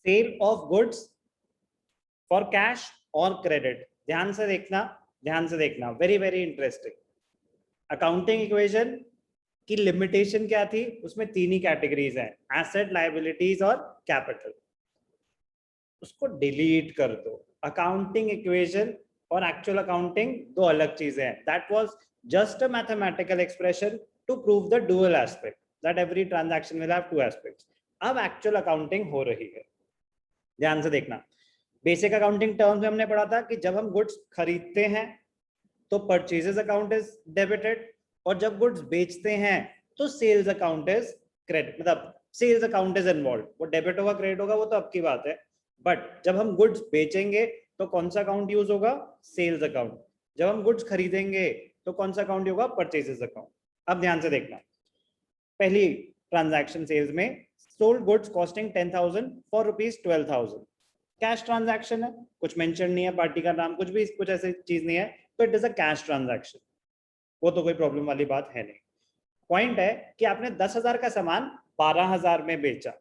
Cell of goods for cash और credit. ध्यान से देखना, very very interesting. Accounting equation की लिमिटेशन क्या थी? उसमें तीन ही कैटेगरीज हैं, एसेट, लायबिलिटीज और कैपिटल। उसको डिलीट कर दो। अकाउंटिंग इक्वेशन और एक्चुअल अकाउंटिंग दो अलग चीजें हैं। That was just a mathematical expression to prove the dual aspect that every transaction will have two aspects. अब एक्चुअल अकाउंटिंग हो रही है, ध्यान से देखना। बेसिक अकाउंटिंग टर्म्स में हमने पढ़ा था कि जब हम गुड्स खरीदते हैं तो परचेजेस अकाउंट इज डेबिटेड, और जब गुड्स बेचते हैं तो सेल्स अकाउंट इज क्रेडिट, मतलब सेल्स अकाउंट इज इन्वॉल्व। वो डेबिट होगा क्रेडिट होगा वो तो आपकी बात है, बट जब हम गुड्स बेचेंगे तो कौन सा अकाउंट यूज होगा? Sales account. जब हम गुड्स खरीदेंगे तो कौन सा अकाउंट होगा? Purchases account. अब ध्यान से देखना, पहली ट्रांजैक्शन सेल्स में sold goods costing 10,000 for ₹12,000, cash transaction है, कुछ मेंशन नहीं है, पार्टी का नाम कुछ भी, कुछ ऐसी चीज नहीं है, तो it is a cash transaction. वो तो कोई प्रॉब्लम वाली बात है नहीं। पॉइंट है कि आपने 10,000 का सामान 12,000 में बेचा,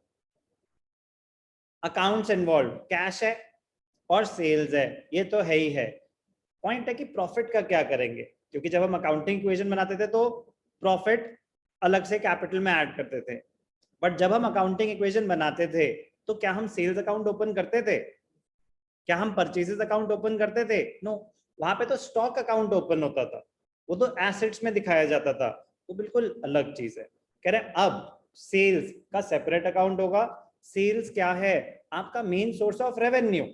अकाउंट्स इन्वॉल्व, कैश है और सेल्स है, ये तो है ही है। पॉइंट है कि प्रॉफिट का क्या करेंगे, क्योंकि जब हम अकाउंटिंग इक्वेशन बनाते थे तो प्रॉफिट अलग से कैपिटल में ऐड करते थे, बट जब हम अकाउंटिंग इक्वेशन बनाते थे तो क्या हम सेल्स अकाउंट ओपन करते थे? क्या हम परचेजेस अकाउंट ओपन करते थे? नो। वहां पे तो स्टॉक अकाउंट ओपन होता था, वो तो एसेट्स में दिखाया जाता था, वो बिल्कुल अलग चीज है। कह रहे अब सेल्स का सेपरेट अकाउंट होगा। सेल्स क्या है? आपका main source of revenue.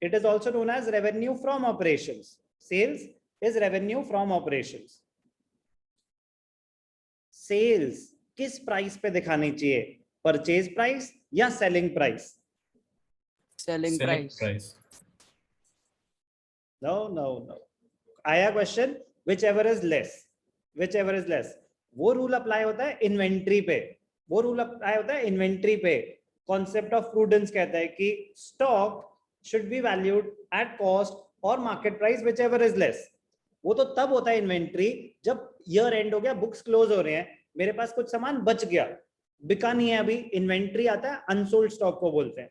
It is also known as revenue from operations. Sales is revenue from operations. Sales किस प्राइस पे दिखानी चाहिए? परचेज प्राइस या selling price? Selling price. No, no, no. आया question, whichever is less, whichever is less। वो rule apply होता है inventory पे, वो रूल अप्लाई होता है इन्वेंट्री पे। कॉन्सेप्ट ऑफ प्रूडेंस कहता है कि stock should be valued at cost और market price, whichever is less। वो तो तब होता है इन्वेंट्री जब ईयर एंड हो गया, बुक्स क्लोज हो रहे हैं, मेरे पास कुछ सामान बच गया, बिका नहीं है अभी, इन्वेंट्री आता है, अनसोल्ड स्टॉक को बोलते हैं।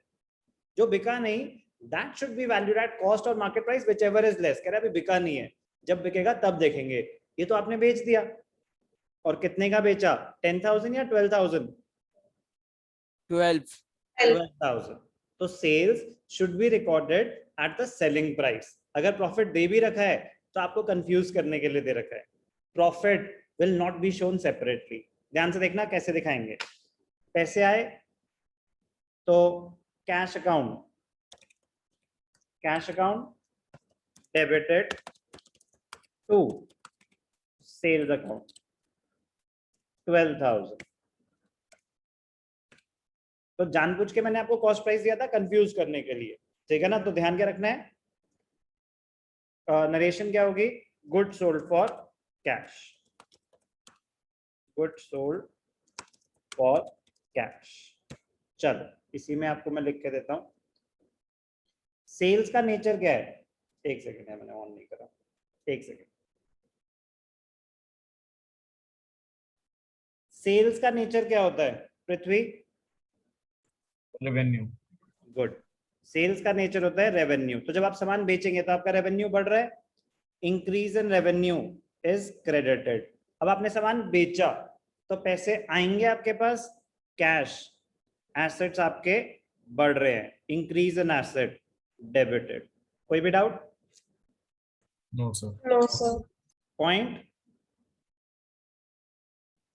जो बिका नहीं, that should be valued at cost और market price, whichever is less। कह रहा है अभी बिका नहीं है, जब बिकेगा तब देखेंगे। ये तो आपने बेच दिया, और कितने का बेचा? 10,000 या 12,000? 12,000। तो sales should be recorded at the selling price. अगर प्रॉफिट दे भी रखा है तो आपको कंफ्यूज करने के लिए दे रखा है। Profit will not be shown separately. ध्यान से देखना कैसे दिखाएंगे। पैसे आए तो cash account debited to sales account 12,000। तो जानबूझ के मैंने आपको कॉस्ट प्राइस दिया था कंफ्यूज करने के लिए, ठीक है ना? तो ध्यान क्या रखना है, नरेशन क्या होगी? Good sold for cash, good sold for cash. चलो इसी में आपको मैं लिख के देता हूं। सेल्स का नेचर क्या है? एक सेकेंड है, मैंने ऑन नहीं करा, एक सेकेंड। सेल्स का नेचर क्या होता है पृथ्वी? रेवेन्यू। गुड। सेल्स का नेचर होता है रेवेन्यू। तो जब आप सामान बेचेंगे तो आपका रेवेन्यू बढ़ रहा है, increase in revenue is credited. अब आपने सामान बेचा तो पैसे आएंगे आपके पास, कैश, एसेट्स आपके बढ़ रहे हैं, इंक्रीज इन एसेट, डेबिटेड। कोई भी doubt? No sir. Point,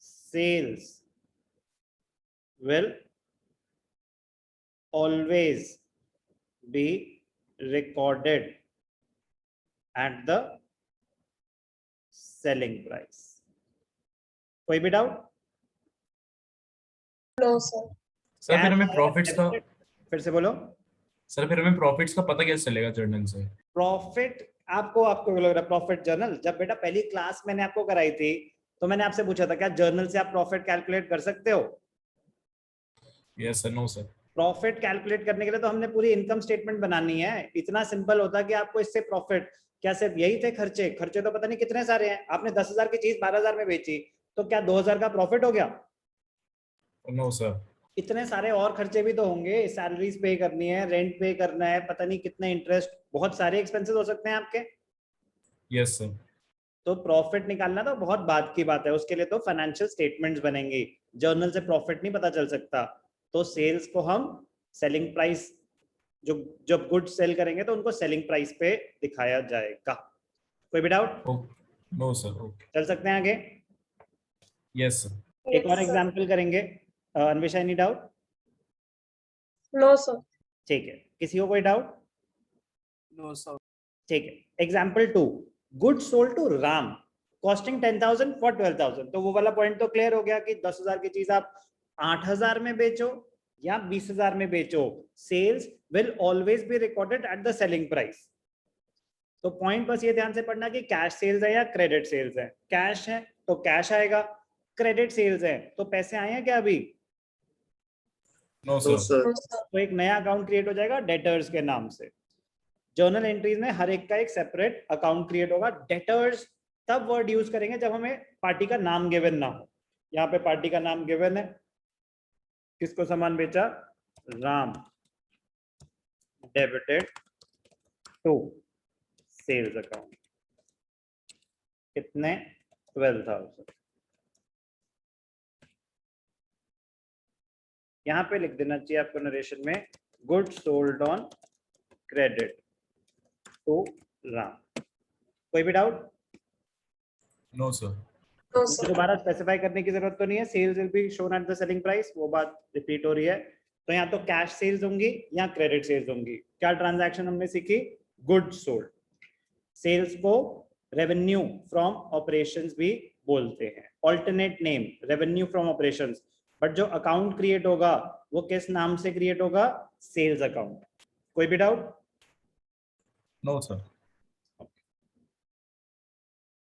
sales will always be recorded at the selling price। कोई भी डाउट? No sir. सर फिर हमें प्रॉफिट्स का, फिर से बोलो सर फिर हमें प्रॉफिट्स का पता कैसे चलेगा जर्नल से? प्रॉफिट आपको लग रहा है प्रॉफिट जर्नल? जब बेटा पहली क्लास मैंने आपको कराई थी तो मैंने आपसे पूछा था क्या जर्नल से आप प्रॉफिट कैलकुलेट कर सकते हो? Yes sir. No sir. Profit calculate करने के लिए तो हमने पूरी इनकम स्टेटमेंट बनानी है। इतना सिंपल होता कि आपको इससे प्रॉफिट, क्या सिर्फ यही थे खर्चे? खर्चे तो पता नहीं कितने सारे हैं। आपने 10,000 की चीज 12,000 में बेची तो क्या 2,000 का प्रॉफिट हो गया? No sir. इतने सारे और खर्चे भी तो होंगे, सैलरीज पे करनी है, रेंट पे करना है, पता नहीं कितने इंटरेस्ट, बहुत सारे एक्सपेंसेस हो सकते हैं आपके। Yes sir. तो प्रॉफिट निकालना तो बहुत बात की बात है, उसके लिए तो फाइनेंशियल स्टेटमेंट्स बनेंगे, जर्नल से प्रॉफिट नहीं पता चल सकता। तो सेल्स को हम सेलिंग प्राइस, जो जब गुड सेल करेंगे तो उनको सेलिंग प्राइस पे दिखाया जाएगा। कोई भी डाउट? No sir. ओके, चल सकते हैं आगे। Yes sir. एक और एग्जांपल करेंगे। Anwesha, any doubt? No sir. ठीक है, किसी को कोई डाउट? No, sir. ठीक है, example 2, good sold to Ram costing 10,000 for 12,000। तो वो वाला पॉइंट तो क्लियर हो गया कि 10,000 की चीज आप 8,000 में बेचो या 20,000 में बेचो, sales will always be recorded at the selling price. तो पॉइंट बस ये ध्यान से पढ़ना कि कैश सेल्स है या क्रेडिट सेल्स है। कैश है तो कैश आएगा, क्रेडिट सेल्स है तो पैसे आए हैं क्या अभी? No sir. तो एक नया अकाउंट क्रिएट हो जाएगा डेटर्स के नाम से। जर्नल एंट्रीज में हर एक का एक सेपरेट अकाउंट क्रिएट होगा। डेटर्स तब वर्ड यूज करेंगे जब हमें पार्टी का नाम गिवन ना हो। यहाँ पे पार्टी का नाम गिवन है, किसको सामान बेचा? Ram, debited to sales account, कितने? 12,000। यहाँ पे लिख देना चाहिए आपको नरेशन में, good sold on credit to Ram. कोई भी doubt? No sir. No sir. दोबारा स्पेसिफाई करने की जरूरत तो नहीं है, sales will be shown at the selling price, वो बात रिपीट हो रही है। तो यहाँ तो कैश सेल्स होंगी या क्रेडिट सेल्स होंगी। क्या ट्रांजैक्शन हमने सीखी? Good sold. सेल्स को रेवेन्यू फ्रॉम ऑपरेशंस भी बोलते हैं, alternate name revenue from operations. But जो अकाउंट क्रिएट होगा वो किस नाम से क्रिएट होगा? Sales account. कोई भी डाउट? No sir.